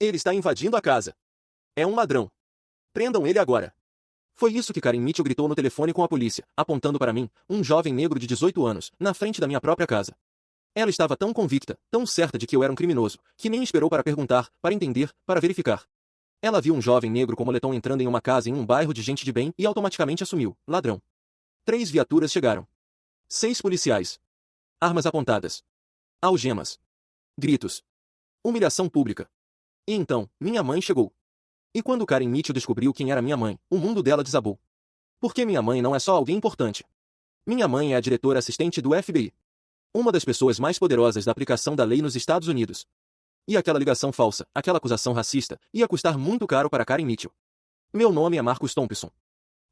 Ele está invadindo a casa. É um ladrão. Prendam ele agora. Foi isso que Karen Mitchell gritou no telefone com a polícia, apontando para mim, um jovem negro de 18 anos, na frente da minha própria casa. Ela estava tão convicta, tão certa de que eu era um criminoso, que nem esperou para perguntar, para entender, para verificar. Ela viu um jovem negro com moletom entrando em uma casa em um bairro de gente de bem e automaticamente assumiu, ladrão. 3 viaturas chegaram. 6 policiais. Armas apontadas. Algemas. Gritos. Humilhação pública. E então, minha mãe chegou. E quando Karen Mitchell descobriu quem era minha mãe, o mundo dela desabou. Porque minha mãe não é só alguém importante. Minha mãe é a diretora assistente do FBI. Uma das pessoas mais poderosas da aplicação da lei nos Estados Unidos. E aquela ligação falsa, aquela acusação racista, ia custar muito caro para Karen Mitchell. Meu nome é Marcus Thompson.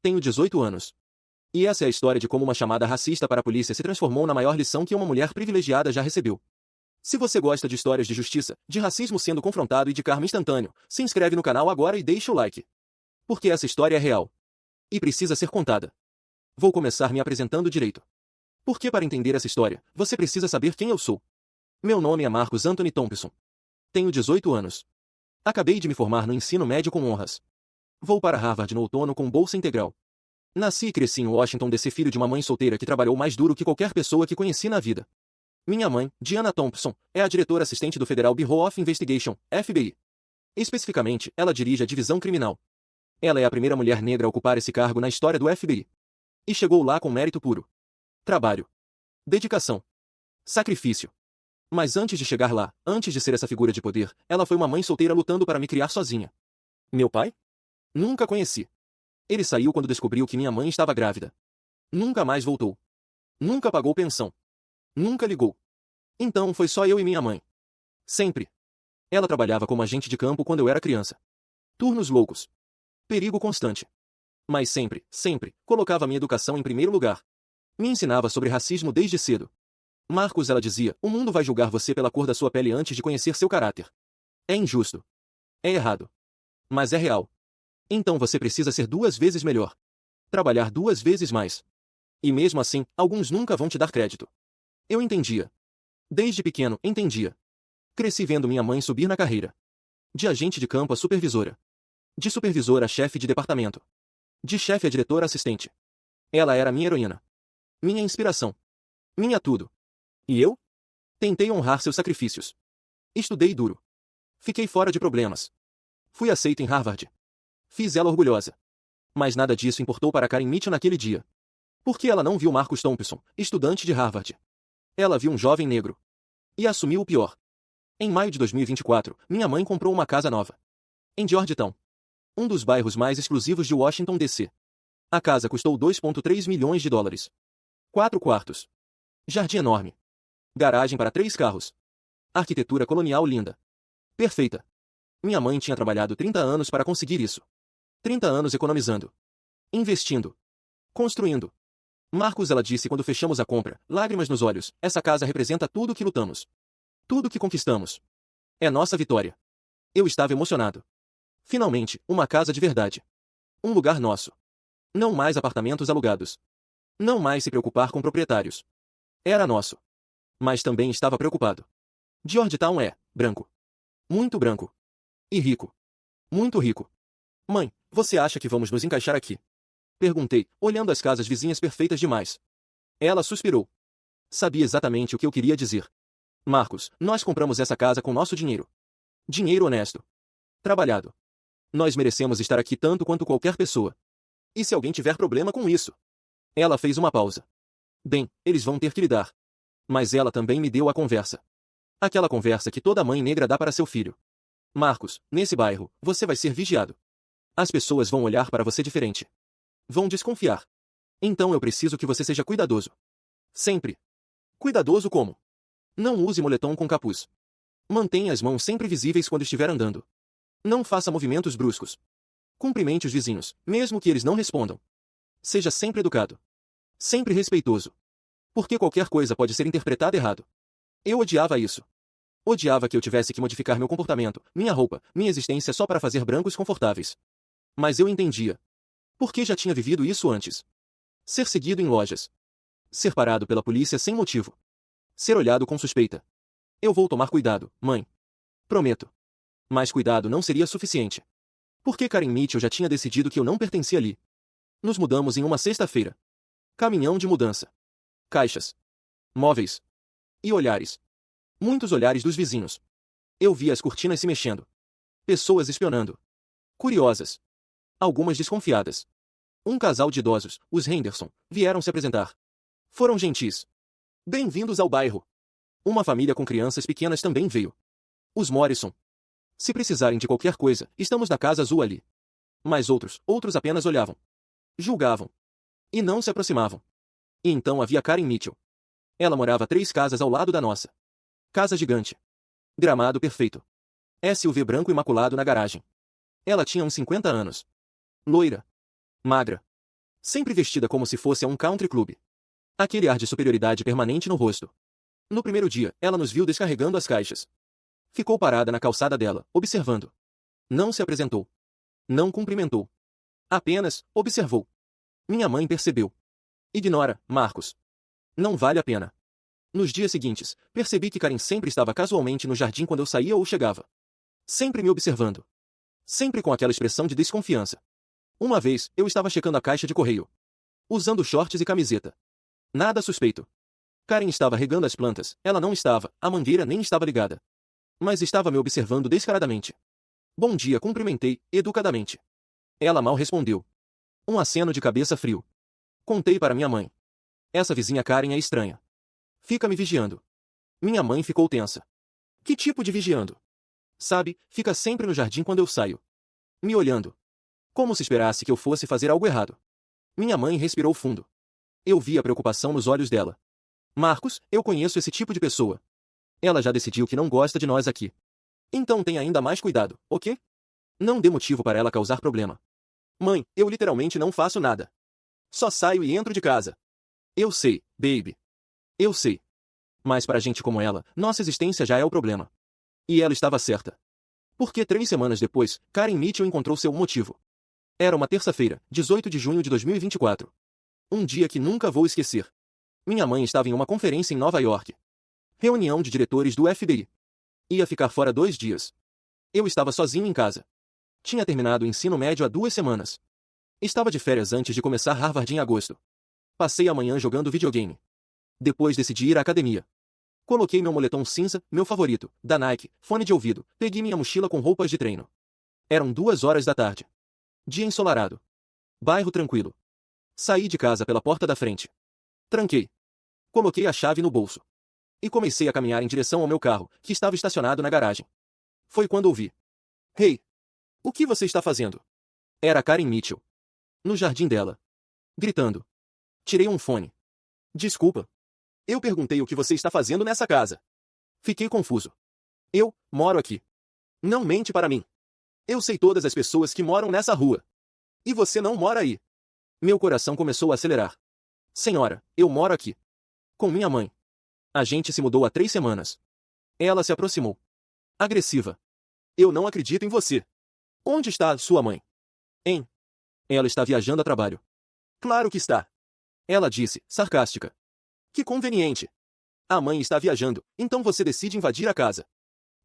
Tenho 18 anos. E essa é a história de como uma chamada racista para a polícia se transformou na maior lição que uma mulher privilegiada já recebeu. Se você gosta de histórias de justiça, de racismo sendo confrontado e de karma instantâneo, se inscreve no canal agora e deixa o like. Porque essa história é real. E precisa ser contada. Vou começar me apresentando direito. Porque para entender essa história, você precisa saber quem eu sou. Meu nome é Marcus Anthony Thompson. Tenho 18 anos. Acabei de me formar no ensino médio com honras. Vou para Harvard no outono com bolsa integral. Nasci e cresci em Washington DC, filho de uma mãe solteira que trabalhou mais duro que qualquer pessoa que conheci na vida. Minha mãe, Diana Thompson, é a diretora assistente do Federal Bureau of Investigation, FBI. Especificamente, ela dirige a divisão criminal. Ela é a primeira mulher negra a ocupar esse cargo na história do FBI. E chegou lá com mérito puro. Trabalho. Dedicação. Sacrifício. Mas antes de chegar lá, antes de ser essa figura de poder, ela foi uma mãe solteira lutando para me criar sozinha. Meu pai? Nunca conheci. Ele saiu quando descobriu que minha mãe estava grávida. Nunca mais voltou. Nunca pagou pensão. Nunca ligou. Então foi só eu e minha mãe. Sempre. Ela trabalhava como agente de campo quando eu era criança. Turnos loucos. Perigo constante. Mas sempre, sempre, colocava minha educação em primeiro lugar. Me ensinava sobre racismo desde cedo. Marcos, ela dizia, o mundo vai julgar você pela cor da sua pele antes de conhecer seu caráter. É injusto. É errado. Mas é real. Então você precisa ser 2 vezes melhor. Trabalhar 2 vezes mais. E mesmo assim, alguns nunca vão te dar crédito. Eu entendia. Desde pequeno, entendia. Cresci vendo minha mãe subir na carreira. De agente de campo a supervisora. De supervisora a chefe de departamento. De chefe a diretora assistente. Ela era minha heroína. Minha inspiração. Minha tudo. E eu? Tentei honrar seus sacrifícios. Estudei duro. Fiquei fora de problemas. Fui aceito em Harvard. Fiz ela orgulhosa. Mas nada disso importou para Karen Mitchell naquele dia. Porque ela não viu Marcus Thompson, estudante de Harvard. Ela viu um jovem negro. E assumiu o pior. Em maio de 2024, minha mãe comprou uma casa nova. Em Georgetown. Um dos bairros mais exclusivos de Washington, D.C. A casa custou 2,3 milhões de dólares. 4 quartos. Jardim enorme. Garagem para 3 carros. Arquitetura colonial linda. Perfeita. Minha mãe tinha trabalhado 30 anos para conseguir isso. 30 anos economizando. Investindo. Construindo. Marcos, ela disse quando fechamos a compra, lágrimas nos olhos, essa casa representa tudo o que lutamos. Tudo o que conquistamos. É nossa vitória. Eu estava emocionado. Finalmente, uma casa de verdade. Um lugar nosso. Não mais apartamentos alugados. Não mais se preocupar com proprietários. Era nosso. Mas também estava preocupado. Georgetown é branco. Muito branco. E rico. Muito rico. Mãe, você acha que vamos nos encaixar aqui? Perguntei, olhando as casas vizinhas perfeitas demais. Ela suspirou. Sabia exatamente o que eu queria dizer. Marcos, nós compramos essa casa com nosso dinheiro. Dinheiro honesto. Trabalhado. Nós merecemos estar aqui tanto quanto qualquer pessoa. E se alguém tiver problema com isso? Ela fez uma pausa. Bem, eles vão ter que lidar. Mas ela também me deu a conversa. Aquela conversa que toda mãe negra dá para seu filho. Marcos, nesse bairro, você vai ser vigiado. As pessoas vão olhar para você diferente. Vão desconfiar. Então eu preciso que você seja cuidadoso. Sempre. Cuidadoso como? Não use moletom com capuz. Mantenha as mãos sempre visíveis quando estiver andando. Não faça movimentos bruscos. Cumprimente os vizinhos, mesmo que eles não respondam. Seja sempre educado. Sempre respeitoso. Porque qualquer coisa pode ser interpretada errado. Eu odiava isso. Odiava que eu tivesse que modificar meu comportamento, minha roupa, minha existência só para fazer brancos confortáveis. Mas eu entendia. Porque já tinha vivido isso antes. Ser seguido em lojas. Ser parado pela polícia sem motivo. Ser olhado com suspeita. Eu vou tomar cuidado, mãe. Prometo. Mas cuidado não seria suficiente. Porque Karen Mitchell já tinha decidido que eu não pertencia ali. Nos mudamos em uma sexta-feira. Caminhão de mudança. Caixas. Móveis. E olhares. Muitos olhares dos vizinhos. Eu via as cortinas se mexendo. Pessoas espionando. Curiosas. Algumas desconfiadas. Um casal de idosos, os Henderson, vieram se apresentar. Foram gentis. Bem-vindos ao bairro. Uma família com crianças pequenas também veio. Os Morrison. Se precisarem de qualquer coisa, estamos na casa azul ali. Mas outros apenas olhavam. Julgavam. E não se aproximavam. E então havia Karen Mitchell. Ela morava 3 casas ao lado da nossa. Casa gigante. Gramado perfeito. SUV branco imaculado na garagem. Ela tinha uns 50 anos. Loira. Magra. Sempre vestida como se fosse a um country club. Aquele ar de superioridade permanente no rosto. No primeiro dia, ela nos viu descarregando as caixas. Ficou parada na calçada dela, observando. Não se apresentou. Não cumprimentou. Apenas observou. Minha mãe percebeu. Ignora, Marcos. Não vale a pena. Nos dias seguintes, percebi que Karen sempre estava casualmente no jardim quando eu saía ou chegava. Sempre me observando. Sempre com aquela expressão de desconfiança. Uma vez, eu estava checando a caixa de correio. Usando shorts e camiseta. Nada suspeito. Karen estava regando as plantas, ela não estava, a mangueira nem estava ligada. Mas estava me observando descaradamente. Bom dia, cumprimentei, educadamente. Ela mal respondeu. Um aceno de cabeça frio. Contei para minha mãe. Essa vizinha Karen é estranha. Fica me vigiando. Minha mãe ficou tensa. Que tipo de vigiando? Sabe, fica sempre no jardim quando eu saio. Me olhando. Como se esperasse que eu fosse fazer algo errado. Minha mãe respirou fundo. Eu vi a preocupação nos olhos dela. Marcos, eu conheço esse tipo de pessoa. Ela já decidiu que não gosta de nós aqui. Então tenha ainda mais cuidado, ok? Não dê motivo para ela causar problema. Mãe, eu literalmente não faço nada. Só saio e entro de casa. Eu sei, baby. Eu sei. Mas para gente como ela, nossa existência já é o problema. E ela estava certa. Porque 3 semanas depois, Karen Mitchell encontrou seu motivo. Era uma terça-feira, 18 de junho de 2024. Um dia que nunca vou esquecer. Minha mãe estava em uma conferência em Nova York. Reunião de diretores do FBI. Ia ficar fora 2 dias. Eu estava sozinho em casa. Tinha terminado o ensino médio há 2 semanas. Estava de férias antes de começar Harvard em agosto. Passei a manhã jogando videogame. Depois decidi ir à academia. Coloquei meu moletom cinza, meu favorito, da Nike, fone de ouvido, peguei minha mochila com roupas de treino. Eram 2 horas da tarde. Dia ensolarado. Bairro tranquilo. Saí de casa pela porta da frente. Tranquei. Coloquei a chave no bolso. E comecei a caminhar em direção ao meu carro, que estava estacionado na garagem. Foi quando ouvi. Hey! O que você está fazendo? Era Karen Mitchell. No jardim dela. Gritando. Tirei um fone. Desculpa. Eu perguntei o que você está fazendo nessa casa. Fiquei confuso. Eu moro aqui. Não mente para mim. Eu sei todas as pessoas que moram nessa rua. E você não mora aí. Meu coração começou a acelerar. Senhora, eu moro aqui. Com minha mãe. A gente se mudou há 3 semanas. Ela se aproximou. Agressiva. Eu não acredito em você. Onde está a sua mãe? Hein? Ela está viajando a trabalho. Claro que está. Ela disse, sarcástica. Que conveniente. A mãe está viajando, então você decide invadir a casa.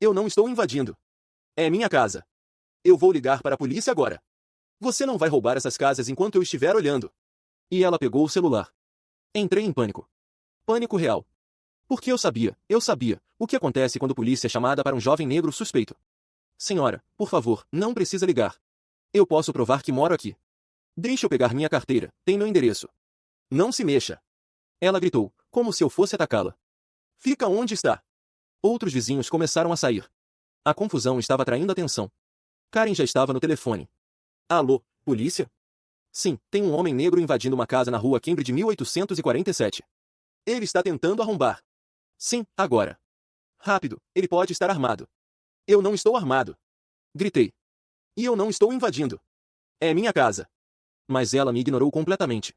Eu não estou invadindo. É minha casa. Eu vou ligar para a polícia agora. Você não vai roubar essas casas enquanto eu estiver olhando. E ela pegou o celular. Entrei em pânico. Pânico real. Porque eu sabia o que acontece quando a polícia é chamada para um jovem negro suspeito. Senhora, por favor, não precisa ligar. Eu posso provar que moro aqui. Deixe eu pegar minha carteira, tem meu endereço. Não se mexa. Ela gritou, como se eu fosse atacá-la. Fica onde está. Outros vizinhos começaram a sair. A confusão estava atraindo atenção. Karen já estava no telefone. Alô, polícia? Sim, tem um homem negro invadindo uma casa na rua Cambridge 1847. Ele está tentando arrombar. Sim, agora. Rápido, ele pode estar armado. Eu não estou armado. Gritei. E eu não estou invadindo. É minha casa. Mas ela me ignorou completamente.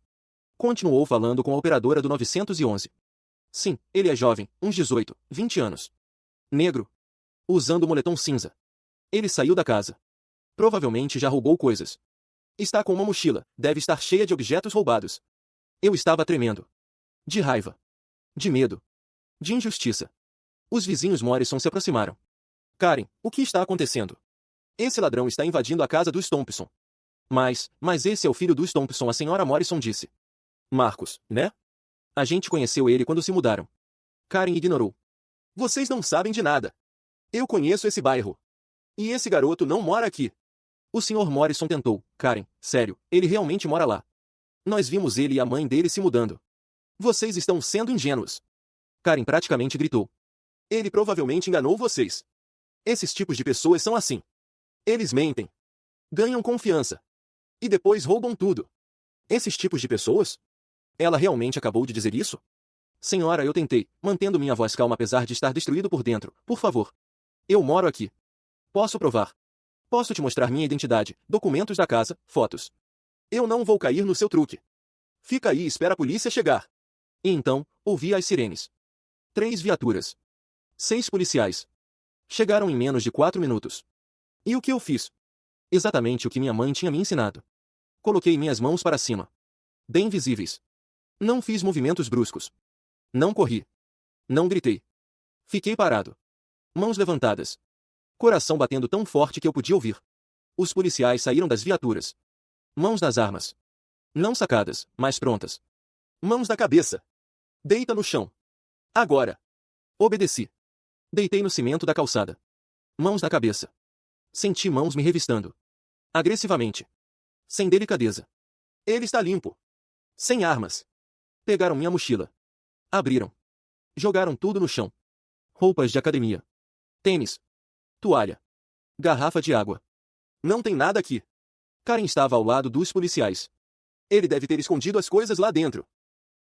Continuou falando com a operadora do 911. Sim, ele é jovem, uns 18, 20 anos. Negro. Usando moletom cinza. Ele saiu da casa. Provavelmente já roubou coisas. Está com uma mochila, deve estar cheia de objetos roubados. Eu estava tremendo. De raiva. De medo. De injustiça. Os vizinhos Morrison se aproximaram. Karen, o que está acontecendo? Esse ladrão está invadindo a casa dos Thompson. Mas esse é o filho dos Thompson, a senhora Morrison disse. Marcos, né? A gente conheceu ele quando se mudaram. Karen ignorou. Vocês não sabem de nada. Eu conheço esse bairro. E esse garoto não mora aqui. O Sr. Morrison tentou. Karen, sério, ele realmente mora lá. Nós vimos ele e a mãe dele se mudando. Vocês estão sendo ingênuos. Karen praticamente gritou. Ele provavelmente enganou vocês. Esses tipos de pessoas são assim. Eles mentem. Ganham confiança. E depois roubam tudo. Esses tipos de pessoas? Ela realmente acabou de dizer isso? Senhora, eu tentei, mantendo minha voz calma apesar de estar destruído por dentro. Por favor. Eu moro aqui. Posso provar. Posso te mostrar minha identidade, documentos da casa, fotos. Eu não vou cair no seu truque. Fica aí e espera a polícia chegar. E então, ouvi as sirenes. 3 viaturas. 6 policiais. Chegaram em menos de 4 minutos. E o que eu fiz? Exatamente o que minha mãe tinha me ensinado. Coloquei minhas mãos para cima. Bem visíveis. Não fiz movimentos bruscos. Não corri. Não gritei. Fiquei parado. Mãos levantadas. Coração batendo tão forte que eu podia ouvir. Os policiais saíram das viaturas. Mãos nas armas. Não sacadas, mas prontas. Mãos na cabeça. Deita no chão. Agora. Obedeci. Deitei no cimento da calçada. Mãos na cabeça. Senti mãos me revistando. Agressivamente. Sem delicadeza. Ele está limpo. Sem armas. Pegaram minha mochila. Abriram. Jogaram tudo no chão. Roupas de academia. Tênis. Toalha. Garrafa de água. Não tem nada aqui. Karen estava ao lado dos policiais. Ele deve ter escondido as coisas lá dentro.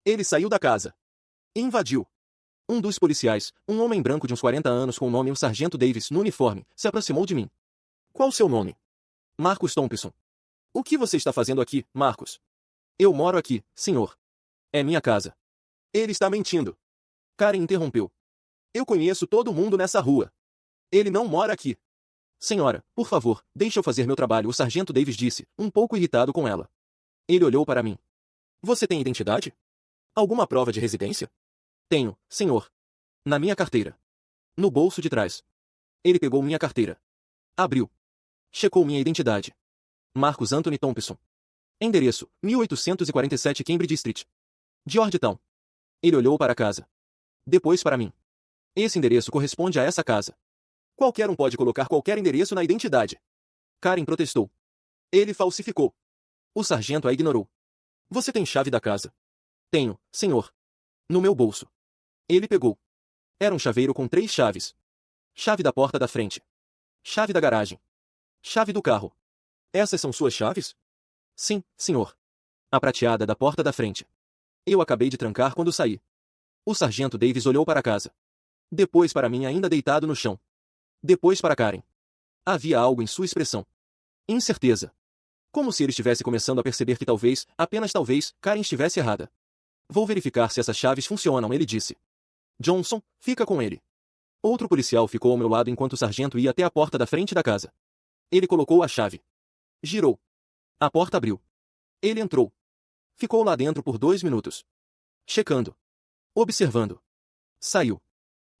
Ele saiu da casa. Invadiu. Um dos policiais, um homem branco de uns 40 anos com o nome Sargento Davis no uniforme, se aproximou de mim. Qual seu nome? Marcos Thompson. O que você está fazendo aqui, Marcos? Eu moro aqui, senhor. É minha casa. Ele está mentindo. Karen interrompeu. Eu conheço todo mundo nessa rua. Ele não mora aqui. Senhora, por favor, deixe eu fazer meu trabalho, o sargento Davis disse, um pouco irritado com ela. Ele olhou para mim. Você tem identidade? Alguma prova de residência? Tenho, senhor. Na minha carteira. No bolso de trás. Ele pegou minha carteira. Abriu. Checou minha identidade. Marcos Anthony Thompson. Endereço, 1847 Cambridge Street. Georgetown. Ele olhou para a casa. Depois para mim. Esse endereço corresponde a essa casa. Qualquer um pode colocar qualquer endereço na identidade. Karen protestou. Ele falsificou. O sargento a ignorou. Você tem chave da casa? Tenho, senhor. No meu bolso. Ele pegou. Era um chaveiro com 3 chaves. Chave da porta da frente. Chave da garagem. Chave do carro. Essas são suas chaves? Sim, senhor. A prateada da porta da frente. Eu acabei de trancar quando saí. O sargento Davis olhou para a casa. Depois para mim ainda deitado no chão. Depois para Karen. Havia algo em sua expressão. Incerteza. Como se ele estivesse começando a perceber que talvez, apenas talvez, Karen estivesse errada. Vou verificar se essas chaves funcionam, ele disse. Johnson, fica com ele. Outro policial ficou ao meu lado enquanto o sargento ia até a porta da frente da casa. Ele colocou a chave. Girou. A porta abriu. Ele entrou. Ficou lá dentro por 2 minutos. Checando. Observando. Saiu.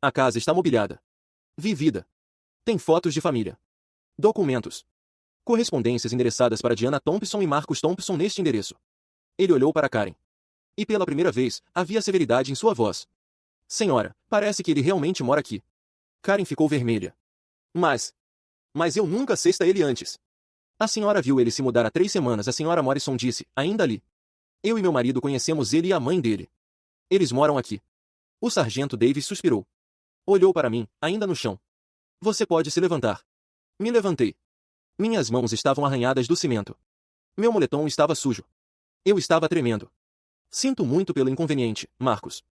A casa está mobiliada. Vivida. Tem fotos de família. Documentos. Correspondências endereçadas para Diana Thompson e Marcos Thompson neste endereço. Ele olhou para Karen. E pela primeira vez, havia severidade em sua voz. Senhora, parece que ele realmente mora aqui. Karen ficou vermelha. Mas eu nunca cesta ele antes. A senhora viu ele se mudar há 3 semanas, a senhora Morrison disse, ainda ali. Eu e meu marido conhecemos ele e a mãe dele. Eles moram aqui. O sargento Davis suspirou. Olhou para mim, ainda no chão. Você pode se levantar. Me levantei. Minhas mãos estavam arranhadas do cimento. Meu moletom estava sujo. Eu estava tremendo. Sinto muito pelo inconveniente, Marcos.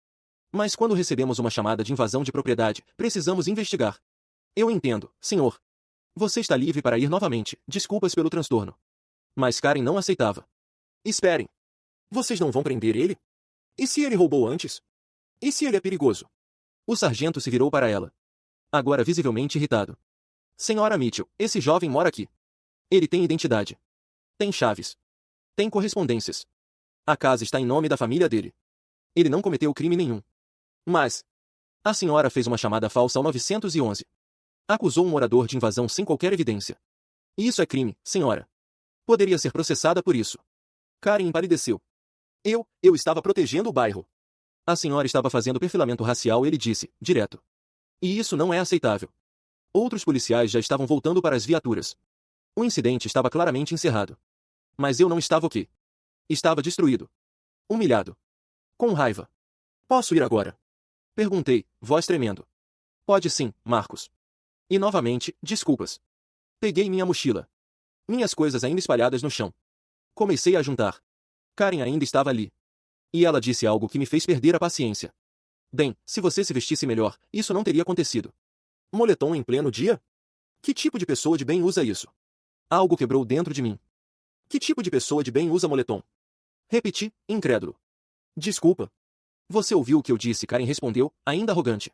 Mas quando recebemos uma chamada de invasão de propriedade, precisamos investigar. Eu entendo, senhor. Você está livre para ir novamente, desculpas pelo transtorno. Mas Karen não aceitava. Esperem. Vocês não vão prender ele? E se ele roubou antes? E se ele é perigoso? O sargento se virou para ela. Agora visivelmente irritado. Senhora Mitchell, esse jovem mora aqui. Ele tem identidade. Tem chaves. Tem correspondências. A casa está em nome da família dele. Ele não cometeu crime nenhum. Mas a senhora fez uma chamada falsa ao 911. Acusou um morador de invasão sem qualquer evidência. Isso é crime, senhora. Poderia ser processada por isso. Karen empalideceu. Eu estava protegendo o bairro. A senhora estava fazendo perfilamento racial, ele disse, direto. E isso não é aceitável. Outros policiais já estavam voltando para as viaturas. O incidente estava claramente encerrado. Mas eu não estava o quê? Estava destruído. Humilhado. Com raiva. Posso ir agora? Perguntei, voz tremendo. Pode sim, Marcos. E novamente, desculpas. Peguei minha mochila. Minhas coisas ainda espalhadas no chão. Comecei a juntar. Karen ainda estava ali. E ela disse algo que me fez perder a paciência. Bem, se você se vestisse melhor, isso não teria acontecido. Moletom em pleno dia? Que tipo de pessoa de bem usa isso? Algo quebrou dentro de mim. Que tipo de pessoa de bem usa moletom? Repeti, incrédulo. Desculpa. Você ouviu o que eu disse? Karen respondeu, ainda arrogante.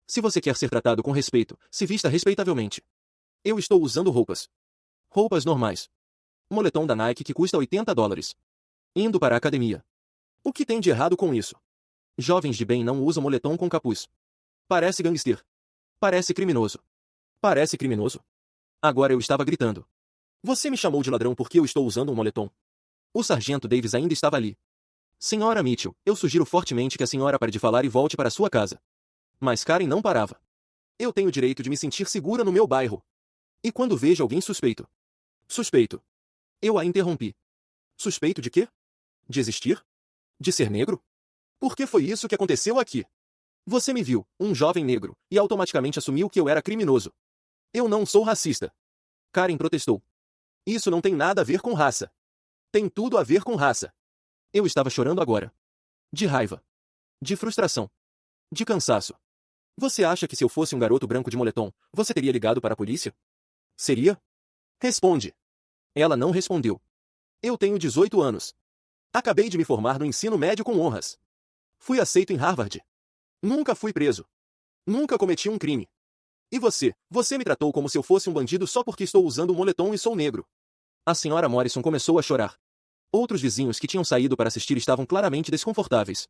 Se você quer ser tratado com respeito, se vista respeitavelmente. Eu estou usando roupas. Roupas normais. Moletom da Nike que custa $80. Indo para a academia. O que tem de errado com isso? Jovens de bem não usam moletom com capuz. Parece gangster. Parece criminoso. Parece criminoso. Agora eu estava gritando. Você me chamou de ladrão porque eu estou usando um moletom. O sargento Davis ainda estava ali. Senhora Mitchell, eu sugiro fortemente que a senhora pare de falar e volte para sua casa. Mas Karen não parava. Eu tenho o direito de me sentir segura no meu bairro. E quando vejo alguém suspeito. Suspeito. Eu a interrompi. Suspeito de quê? De existir? De ser negro? Por que foi isso que aconteceu aqui? Você me viu, um jovem negro, e automaticamente assumiu que eu era criminoso. Eu não sou racista. Karen protestou. Isso não tem nada a ver com raça. Tem tudo a ver com raça. Eu estava chorando agora. De raiva. De frustração. De cansaço. Você acha que se eu fosse um garoto branco de moletom, você teria ligado para a polícia? Seria? Responde. Ela não respondeu. Eu tenho 18 anos. Acabei de me formar no ensino médio com honras. Fui aceito em Harvard. Nunca fui preso. Nunca cometi um crime. E você me tratou como se eu fosse um bandido só porque estou usando um moletom e sou negro. A senhora Morrison começou a chorar. Outros vizinhos que tinham saído para assistir estavam claramente desconfortáveis.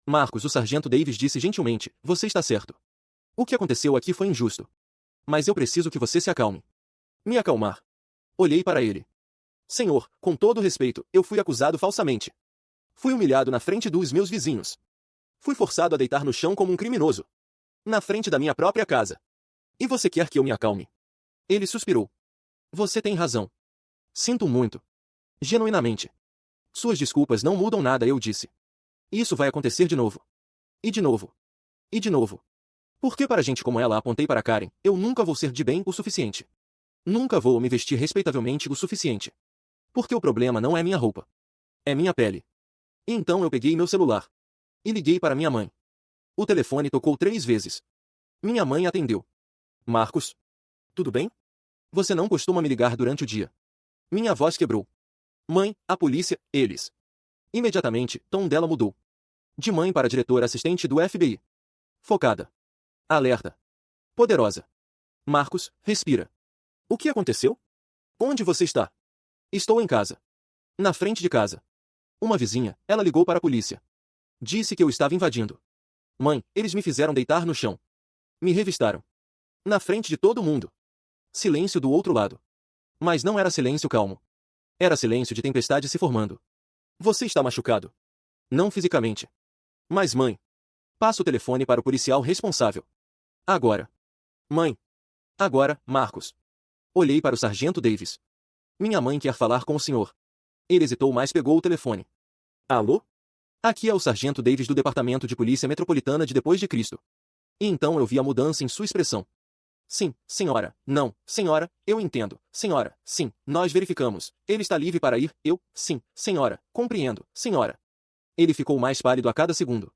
Marcos, o sargento Davis disse gentilmente, você está certo. O que aconteceu aqui foi injusto. Mas eu preciso que você se acalme. Me acalmar. Olhei para ele. Senhor, com todo respeito, eu fui acusado falsamente. Fui humilhado na frente dos meus vizinhos. Fui forçado a deitar no chão como um criminoso. Na frente da minha própria casa. E você quer que eu me acalme? Ele suspirou. Você tem razão. Sinto muito. Genuinamente. Suas desculpas não mudam nada, eu disse. Isso vai acontecer de novo. E de novo. E de novo. Porque para gente como ela, apontei para Karen, eu nunca vou ser de bem o suficiente. Nunca vou me vestir respeitavelmente o suficiente. Porque o problema não é minha roupa. É minha pele. E então eu peguei meu celular. E liguei para minha mãe. O telefone tocou 3 vezes. Minha mãe atendeu. Marcos? Tudo bem? Você não costuma me ligar durante o dia. Minha voz quebrou. Mãe, a polícia, eles. Imediatamente, tom dela mudou. De mãe para diretora assistente do FBI. Focada. Alerta. Poderosa. Marcos, respira. O que aconteceu? Onde você está? Estou em casa. Na frente de casa. Uma vizinha, ela ligou para a polícia. Disse que eu estava invadindo. Mãe, eles me fizeram deitar no chão. Me revistaram. Na frente de todo mundo. Silêncio do outro lado. Mas não era silêncio calmo. Era silêncio de tempestade se formando. Você está machucado. Não fisicamente. Mas mãe. Passa o telefone para o policial responsável. Agora. Mãe. Agora, Marcos. Olhei para o sargento Davis. Minha mãe quer falar com o senhor. Ele hesitou, mas pegou o telefone. Alô? Aqui é o sargento Davis do Departamento de Polícia Metropolitana de Depois de Cristo. E então eu vi a mudança em sua expressão. Sim, senhora. Não, senhora, eu entendo. Senhora, sim, nós verificamos. Ele está livre para ir. Sim, senhora, compreendo, senhora. Ele ficou mais pálido a cada segundo.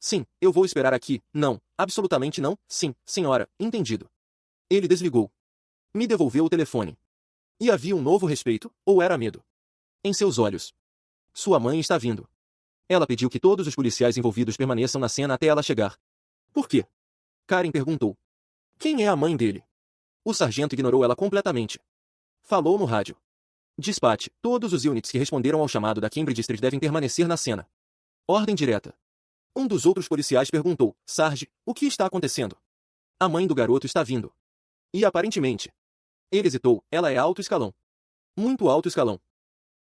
Sim, eu vou esperar aqui. Não, absolutamente não. Sim, senhora, entendido. Ele desligou. Me devolveu o telefone. E havia um novo respeito, ou era medo? Em seus olhos. Sua mãe está vindo. Ela pediu que todos os policiais envolvidos permaneçam na cena até ela chegar. Por quê? Karen perguntou. Quem é a mãe dele? O sargento ignorou ela completamente. Falou no rádio. Despache, todos os units que responderam ao chamado da Cambridge Street devem permanecer na cena. Ordem direta. Um dos outros policiais perguntou, Sarge, o que está acontecendo? A mãe do garoto está vindo. E aparentemente. Ele hesitou, ela é alto escalão. Muito alto escalão.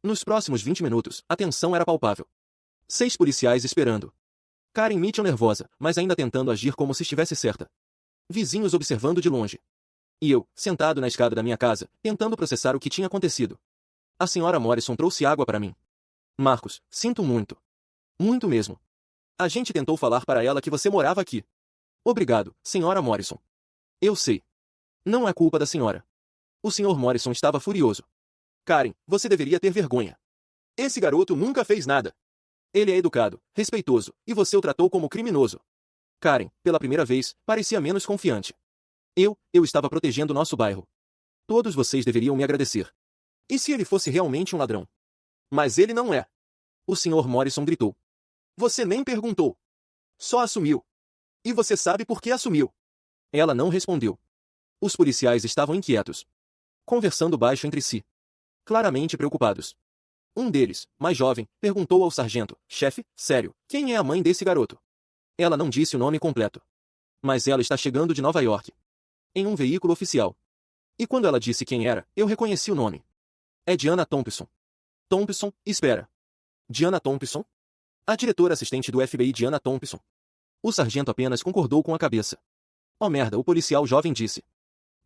Nos próximos 20 minutos, a tensão era palpável. 6 policiais esperando. Karen Mitchell nervosa, mas ainda tentando agir como se estivesse certa. Vizinhos observando de longe. E eu, sentado na escada da minha casa, tentando processar o que tinha acontecido. A senhora Morrison trouxe água para mim. Marcos, sinto muito. Muito mesmo. A gente tentou falar para ela que você morava aqui. Obrigado, senhora Morrison. Eu sei. Não é culpa da senhora. O senhor Morrison estava furioso. Karen, você deveria ter vergonha. Esse garoto nunca fez nada. Ele é educado, respeitoso, e você o tratou como criminoso. Karen, pela primeira vez, parecia menos confiante. Eu estava protegendo nosso bairro. Todos vocês deveriam me agradecer. E se ele fosse realmente um ladrão? Mas ele não é. O senhor Morrison gritou. Você nem perguntou. Só assumiu. E você sabe por que assumiu. Ela não respondeu. Os policiais estavam inquietos. Conversando baixo entre si. Claramente preocupados. Um deles, mais jovem, perguntou ao sargento, chefe, sério, quem é a mãe desse garoto? Ela não disse o nome completo. Mas ela está chegando de Nova York. Em um veículo oficial. E quando ela disse quem era, eu reconheci o nome. É Diana Thompson. Thompson, espera. Diana Thompson? A diretora assistente do FBI Diana Thompson. O sargento apenas concordou com a cabeça. Oh merda, o policial jovem disse.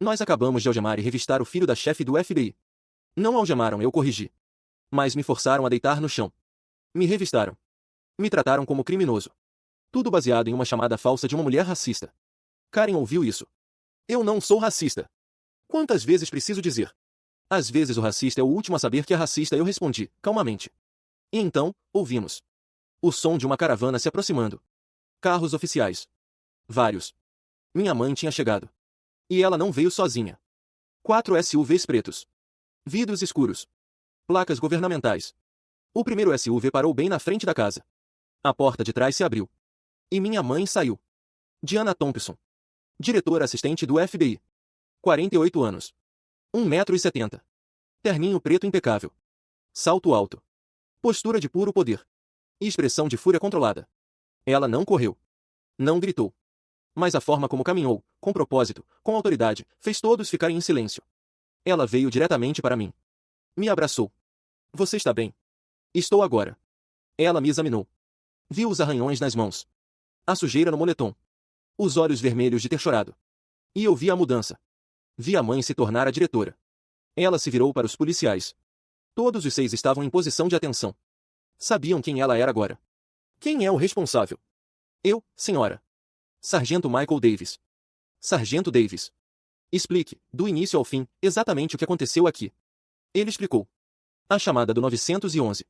Nós acabamos de algemar e revistar o filho da chefe do FBI. Não algemaram, eu corrigi. Mas me forçaram a deitar no chão. Me revistaram. Me trataram como criminoso. Tudo baseado em uma chamada falsa de uma mulher racista. Karen ouviu isso. Eu não sou racista. Quantas vezes preciso dizer? Às vezes o racista é o último a saber que é racista, eu respondi, calmamente. E então, ouvimos. O som de uma caravana se aproximando. Carros oficiais. Vários. Minha mãe tinha chegado. E ela não veio sozinha. 4 SUVs pretos. Vidros escuros. Placas governamentais. O primeiro SUV parou bem na frente da casa. A porta de trás se abriu. E minha mãe saiu. Diana Thompson. Diretora assistente do FBI. 48 anos. 1,70 m. Terninho preto impecável. Salto alto. Postura de puro poder. E expressão de fúria controlada. Ela não correu. Não gritou. Mas a forma como caminhou, com propósito, com autoridade, fez todos ficarem em silêncio. Ela veio diretamente para mim. Me abraçou. Você está bem? Estou agora. Ela me examinou. Viu os arranhões nas mãos. A sujeira no moletom. Os olhos vermelhos de ter chorado. E eu vi a mudança. Vi a mãe se tornar a diretora. Ela se virou para os policiais. Todos os 6 estavam em posição de atenção. Sabiam quem ela era agora. Quem é o responsável? Eu, senhora. Sargento Michael Davis. Sargento Davis. Explique, do início ao fim, exatamente o que aconteceu aqui. Ele explicou. A chamada do 911.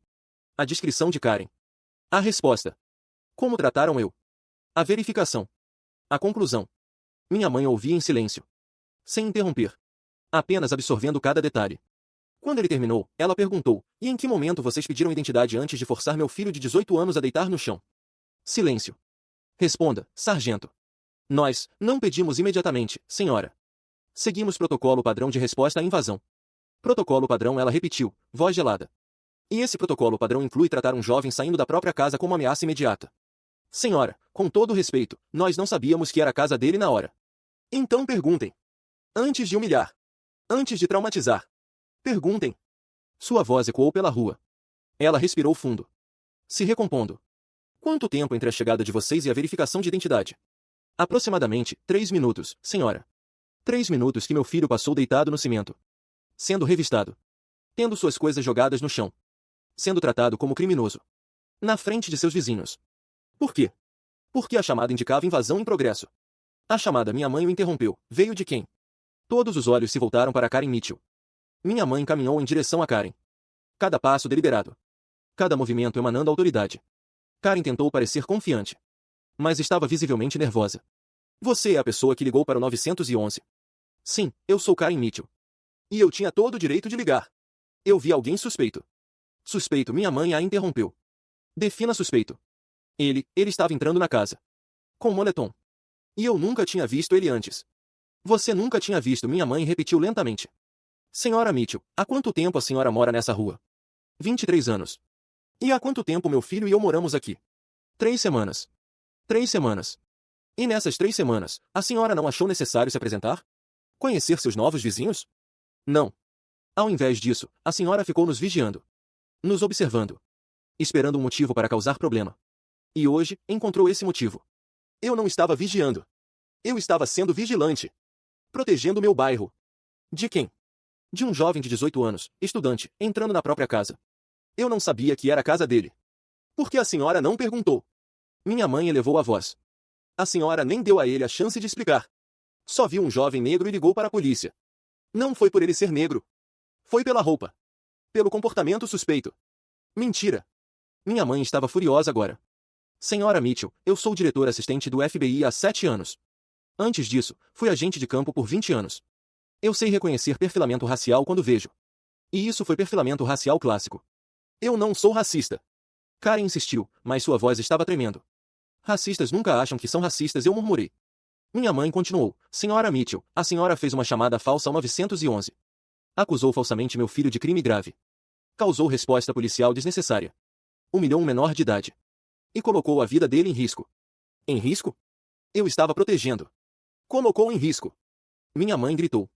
A descrição de Karen. A resposta. Como trataram eu. A verificação. A conclusão. Minha mãe ouvia em silêncio. Sem interromper. Apenas absorvendo cada detalhe. Quando ele terminou, ela perguntou, e em que momento vocês pediram identidade antes de forçar meu filho de 18 anos a deitar no chão? Silêncio. Responda, sargento. Nós não pedimos imediatamente, senhora. Seguimos protocolo padrão de resposta à invasão. Protocolo padrão, ela repetiu, voz gelada. E esse protocolo padrão inclui tratar um jovem saindo da própria casa como ameaça imediata. Senhora, com todo respeito, nós não sabíamos que era a casa dele na hora. Então perguntem. Antes de humilhar. Antes de traumatizar. Perguntem. Sua voz ecoou pela rua. Ela respirou fundo. Se recompondo. Quanto tempo entre a chegada de vocês e a verificação de identidade? Aproximadamente 3 minutos, senhora. 3 minutos que meu filho passou deitado no cimento. Sendo revistado. Tendo suas coisas jogadas no chão. Sendo tratado como criminoso. Na frente de seus vizinhos. Por quê? Porque a chamada indicava invasão em progresso. A chamada minha mãe o interrompeu. Veio de quem? Todos os olhos se voltaram para Karen Mitchell. Minha mãe caminhou em direção a Karen. Cada passo deliberado. Cada movimento emanando autoridade. Karen tentou parecer confiante. Mas estava visivelmente nervosa. Você é a pessoa que ligou para o 911. Sim, eu sou Karen Mitchell. E eu tinha todo o direito de ligar. Eu vi alguém suspeito. Suspeito, minha mãe a interrompeu. Defina suspeito. Ele estava entrando na casa. Com moletom. E eu nunca tinha visto ele antes. Você nunca tinha visto, minha mãe repetiu lentamente. Senhora Mitchell, há quanto tempo a senhora mora nessa rua? 23 anos. E há quanto tempo meu filho e eu moramos aqui? 3 semanas. 3 semanas. E nessas 3 semanas, a senhora não achou necessário se apresentar? Conhecer seus novos vizinhos? Não. Ao invés disso, a senhora ficou nos vigiando. Nos observando. Esperando um motivo para causar problema. E hoje, encontrou esse motivo. Eu não estava vigiando. Eu estava sendo vigilante. Protegendo meu bairro. De quem? De um jovem de 18 anos, estudante, entrando na própria casa. Eu não sabia que era a casa dele. Por que a senhora não perguntou? Minha mãe elevou a voz. A senhora nem deu a ele a chance de explicar. Só viu um jovem negro e ligou para a polícia. Não foi por ele ser negro. Foi pela roupa. Pelo comportamento suspeito. Mentira. Minha mãe estava furiosa agora. Senhora Mitchell, eu sou diretor assistente do FBI há 7 anos. Antes disso, fui agente de campo por 20 anos. Eu sei reconhecer perfilamento racial quando vejo. E isso foi perfilamento racial clássico. Eu não sou racista. Karen insistiu, mas sua voz estava tremendo. Racistas nunca acham que são racistas, eu murmurei. Minha mãe continuou. Senhora Mitchell, a senhora fez uma chamada falsa ao 911. Acusou falsamente meu filho de crime grave. Causou resposta policial desnecessária. Humilhou um menor de idade. E colocou a vida dele em risco. Em risco? Eu estava protegendo. Colocou em risco. Minha mãe gritou.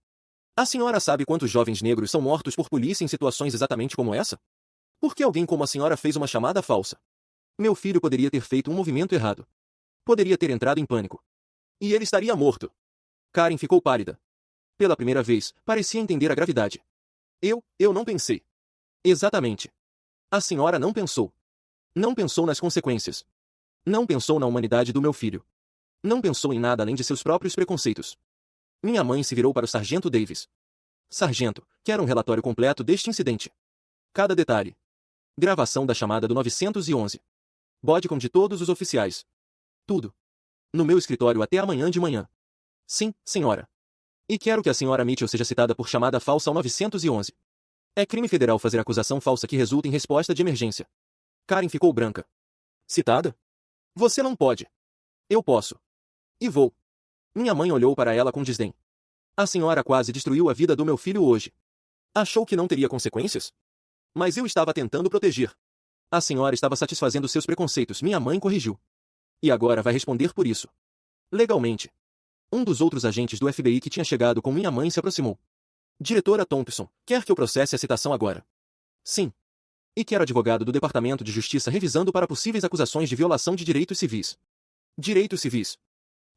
A senhora sabe quantos jovens negros são mortos por polícia em situações exatamente como essa? Por que alguém como a senhora fez uma chamada falsa? Meu filho poderia ter feito um movimento errado. Poderia ter entrado em pânico. E ele estaria morto. Karen ficou pálida. Pela primeira vez, parecia entender a gravidade. Eu não pensei. Exatamente. A senhora não pensou. Não pensou nas consequências. Não pensou na humanidade do meu filho. Não pensou em nada além de seus próprios preconceitos. Minha mãe se virou para o sargento Davis. Sargento, quero um relatório completo deste incidente. Cada detalhe. Gravação da chamada do 911. Bodecom de todos os oficiais. Tudo. No meu escritório até amanhã de manhã. Sim, senhora. E quero que a senhora Mitchell seja citada por chamada falsa ao 911. É crime federal fazer acusação falsa que resulta em resposta de emergência. Karen ficou branca. Citada? Você não pode. Eu posso. E vou. Minha mãe olhou para ela com desdém. A senhora quase destruiu a vida do meu filho hoje. Achou que não teria consequências? Mas eu estava tentando proteger. A senhora estava satisfazendo seus preconceitos, minha mãe corrigiu. E agora vai responder por isso. Legalmente. Um dos outros agentes do FBI que tinha chegado com minha mãe se aproximou. Diretora Thompson, quer que eu processe a citação agora? Sim. E quero advogado do Departamento de Justiça revisando para possíveis acusações de violação de direitos civis. Direitos civis.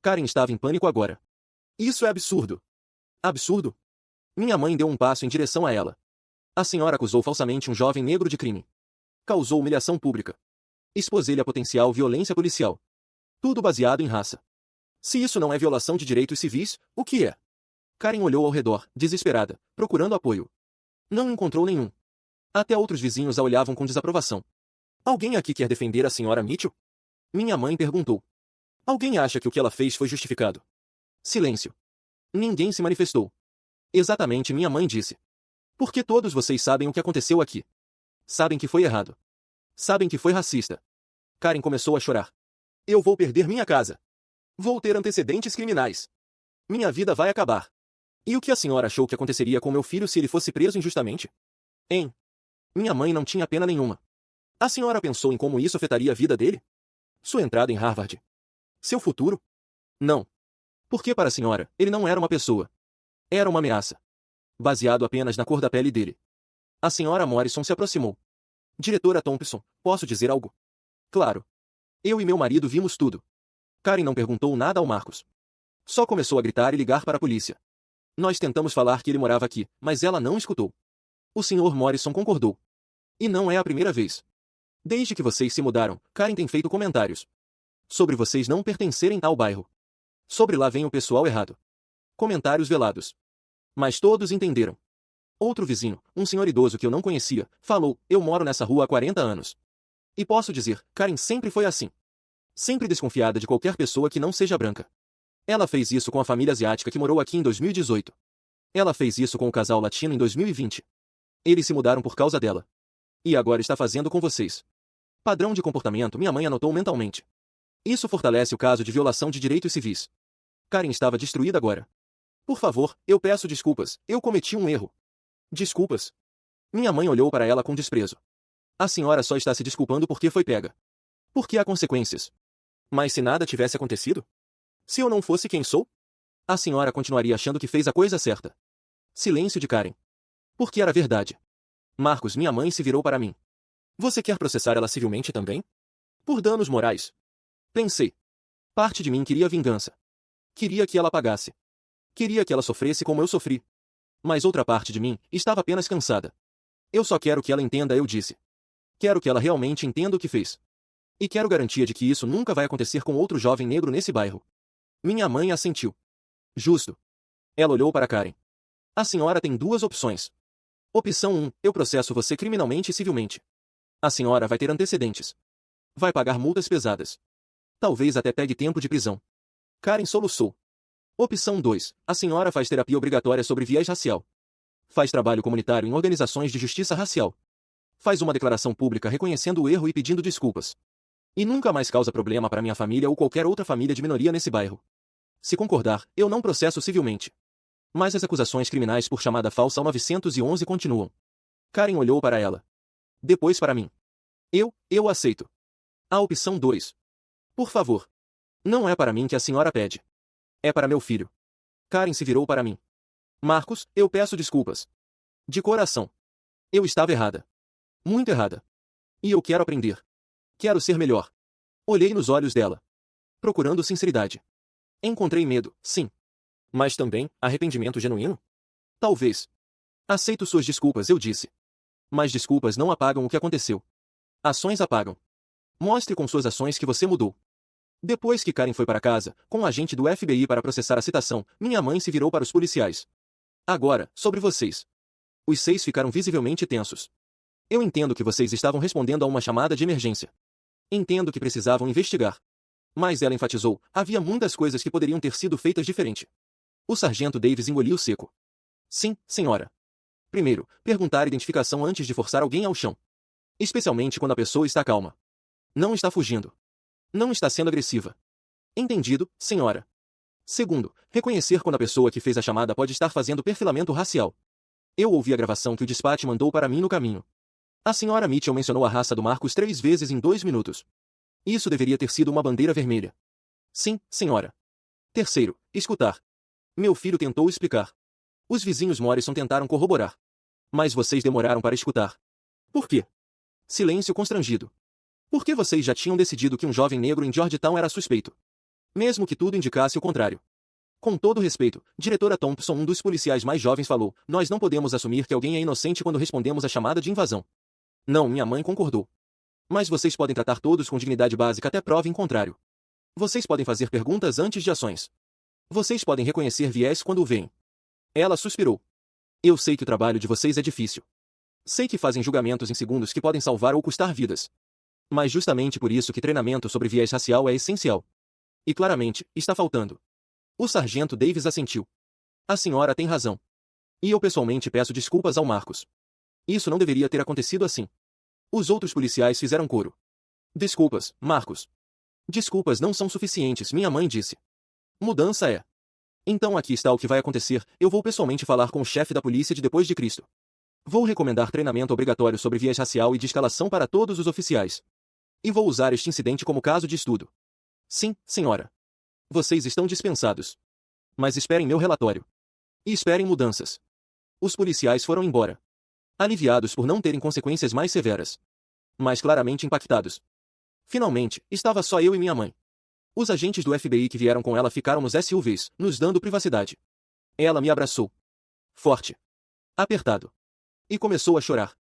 Karen estava em pânico agora. Isso é absurdo. Absurdo? Minha mãe deu um passo em direção a ela. A senhora acusou falsamente um jovem negro de crime. Causou humilhação pública. Expôs ele a potencial violência policial. Tudo baseado em raça. Se isso não é violação de direitos civis, o que é? Karen olhou ao redor, desesperada, procurando apoio. Não encontrou nenhum. Até outros vizinhos a olhavam com desaprovação. Alguém aqui quer defender a senhora Mitchell? Minha mãe perguntou. Alguém acha que o que ela fez foi justificado? Silêncio. Ninguém se manifestou. Exatamente, minha mãe disse. Porque todos vocês sabem o que aconteceu aqui. Sabem que foi errado. Sabem que foi racista. Karen começou a chorar. Eu vou perder minha casa. Vou ter antecedentes criminais. Minha vida vai acabar. E o que a senhora achou que aconteceria com meu filho se ele fosse preso injustamente? Hein? Minha mãe não tinha pena nenhuma. A senhora pensou em como isso afetaria a vida dele? Sua entrada em Harvard? Seu futuro? Não. Porque para a senhora, ele não era uma pessoa. Era uma ameaça. Baseado apenas na cor da pele dele. A senhora Morrison se aproximou. Diretora Thompson, posso dizer algo? Claro. Eu e meu marido vimos tudo. Karen não perguntou nada ao Marcos. Só começou a gritar e ligar para a polícia. Nós tentamos falar que ele morava aqui, mas ela não escutou. O Sr. Morrison concordou. E não é a primeira vez. Desde que vocês se mudaram, Karen tem feito comentários. Sobre vocês não pertencerem ao bairro. Sobre lá vem o pessoal errado. Comentários velados. Mas todos entenderam. Outro vizinho, um senhor idoso que eu não conhecia, falou, eu moro nessa rua há 40 anos. E posso dizer, Karen sempre foi assim. Sempre desconfiada de qualquer pessoa que não seja branca. Ela fez isso com a família asiática que morou aqui em 2018. Ela fez isso com o casal latino em 2020. Eles se mudaram por causa dela. E agora está fazendo com vocês. Padrão de comportamento, minha mãe anotou mentalmente. Isso fortalece o caso de violação de direitos civis. Karen estava destruída agora. Por favor, eu peço desculpas, eu cometi um erro. Desculpas? Minha mãe olhou para ela com desprezo. A senhora só está se desculpando porque foi pega. Porque há consequências. Mas se nada tivesse acontecido? Se eu não fosse quem sou? A senhora continuaria achando que fez a coisa certa. Silêncio de Karen. Porque era verdade. Marcos, minha mãe se virou para mim. Você quer processar ela civilmente também? Por danos morais? Pensei. Parte de mim queria vingança. Queria que ela pagasse. Queria que ela sofresse como eu sofri. Mas outra parte de mim estava apenas cansada. Eu só quero que ela entenda, eu disse. Quero que ela realmente entenda o que fez. E quero garantia de que isso nunca vai acontecer com outro jovem negro nesse bairro. Minha mãe assentiu. Justo. Ela olhou para Karen. A senhora tem duas opções. Opção 1, eu processo você criminalmente e civilmente. A senhora vai ter antecedentes. Vai pagar multas pesadas. Talvez até pegue tempo de prisão. Karen soluçou. Opção 2, a senhora faz terapia obrigatória sobre viés racial. Faz trabalho comunitário em organizações de justiça racial. Faz uma declaração pública reconhecendo o erro e pedindo desculpas. E nunca mais causa problema para minha família ou qualquer outra família de minoria nesse bairro. Se concordar, eu não processo civilmente. Mas as acusações criminais por chamada falsa ao 911 continuam. Karen olhou para ela. Depois para mim. Eu aceito. A opção 2. Por favor. Não é para mim que a senhora pede. É para meu filho. Karen se virou para mim. Marcos, eu peço desculpas. De coração. Eu estava errada. Muito errada. E eu quero aprender. Quero ser melhor. Olhei nos olhos dela. Procurando sinceridade. Encontrei medo, sim. Mas também, arrependimento genuíno? Talvez. Aceito suas desculpas, eu disse. Mas desculpas não apagam o que aconteceu. Ações apagam. Mostre com suas ações que você mudou. Depois que Karen foi para casa, com um agente do FBI para processar a citação, minha mãe se virou para os policiais. Agora, sobre vocês. Os 6 ficaram visivelmente tensos. Eu entendo que vocês estavam respondendo a uma chamada de emergência. Entendo que precisavam investigar. Mas ela enfatizou, havia muitas coisas que poderiam ter sido feitas diferente. O sargento Davis engoliu seco. Sim, senhora. Primeiro, perguntar a identificação antes de forçar alguém ao chão. Especialmente quando a pessoa está calma. Não está fugindo. Não está sendo agressiva. Entendido, senhora. Segundo, reconhecer quando a pessoa que fez a chamada pode estar fazendo perfilamento racial. Eu ouvi a gravação que o despache mandou para mim no caminho. A senhora Mitchell mencionou a raça do Marcos 3 vezes em 2 minutos. Isso deveria ter sido uma bandeira vermelha. Sim, senhora. Terceiro, escutar. Meu filho tentou explicar. Os vizinhos Morrison tentaram corroborar. Mas vocês demoraram para escutar. Por quê? Silêncio constrangido. Por que vocês já tinham decidido que um jovem negro em Georgetown era suspeito? Mesmo que tudo indicasse o contrário. Com todo respeito, diretora Thompson, um dos policiais mais jovens, falou, nós não podemos assumir que alguém é inocente quando respondemos à chamada de invasão. Não, minha mãe concordou. Mas vocês podem tratar todos com dignidade básica até prova em contrário. Vocês podem fazer perguntas antes de ações. Vocês podem reconhecer viés quando o veem. Ela suspirou. Eu sei que o trabalho de vocês é difícil. Sei que fazem julgamentos em segundos que podem salvar ou custar vidas. Mas justamente por isso que treinamento sobre viés racial é essencial. E claramente, está faltando. O sargento Davis assentiu. A senhora tem razão. E eu pessoalmente peço desculpas ao Marcos. Isso não deveria ter acontecido assim. Os outros policiais fizeram coro. Desculpas, Marcos. Desculpas não são suficientes, minha mãe disse. Mudança é. Então aqui está o que vai acontecer, eu vou pessoalmente falar com o chefe da polícia de depois de Cristo. Vou recomendar treinamento obrigatório sobre viés racial e de escalação para todos os oficiais. E vou usar este incidente como caso de estudo. Sim, senhora. Vocês estão dispensados. Mas esperem meu relatório. E esperem mudanças. Os policiais foram embora. Aliviados por não terem consequências mais severas. Mas claramente impactados. Finalmente, estava só eu e minha mãe. Os agentes do FBI que vieram com ela ficaram nos SUVs, nos dando privacidade. Ela me abraçou. Forte. Apertado. E começou a chorar.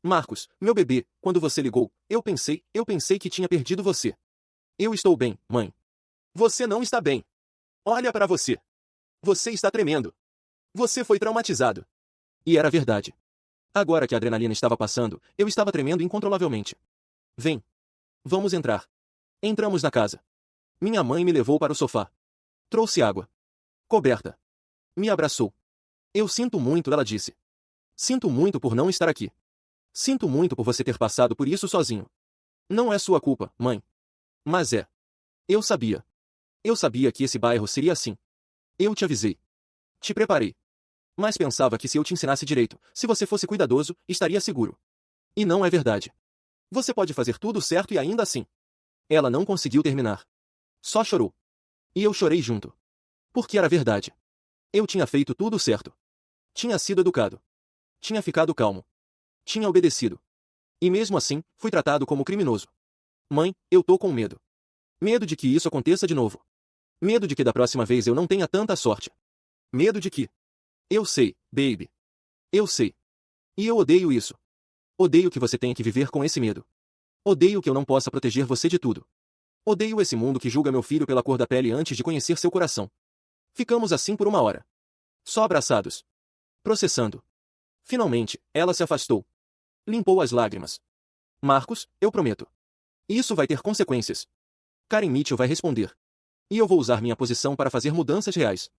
Marcos, meu bebê, quando você ligou, eu pensei que tinha perdido você. Eu estou bem, mãe. Você não está bem. Olha para você. Você está tremendo. Você foi traumatizado. E era verdade. Agora que a adrenalina estava passando, eu estava tremendo incontrolavelmente. Vem. Vamos entrar. Entramos na casa. Minha mãe me levou para o sofá. Trouxe água. Coberta. Me abraçou. Eu sinto muito, ela disse. Sinto muito por não estar aqui. Sinto muito por você ter passado por isso sozinho. Não é sua culpa, mãe. Mas é. Eu sabia. Eu sabia que esse bairro seria assim. Eu te avisei. Te preparei. Mas pensava que se eu te ensinasse direito, se você fosse cuidadoso, estaria seguro. E não é verdade. Você pode fazer tudo certo e ainda assim. Ela não conseguiu terminar. Só chorou. E eu chorei junto. Porque era verdade. Eu tinha feito tudo certo. Tinha sido educado. Tinha ficado calmo. Tinha obedecido. E mesmo assim, fui tratado como criminoso. Mãe, eu tô com medo. Medo de que isso aconteça de novo. Medo de que da próxima vez eu não tenha tanta sorte. Medo de que... Eu sei, baby. Eu sei. E eu odeio isso. Odeio que você tenha que viver com esse medo. Odeio que eu não possa proteger você de tudo. Odeio esse mundo que julga meu filho pela cor da pele antes de conhecer seu coração. Ficamos assim por uma hora. Só abraçados. Processando. Finalmente, ela se afastou. Limpou as lágrimas. Marcos, eu prometo. Isso vai ter consequências. Karen Mitchell vai responder. E eu vou usar minha posição para fazer mudanças reais.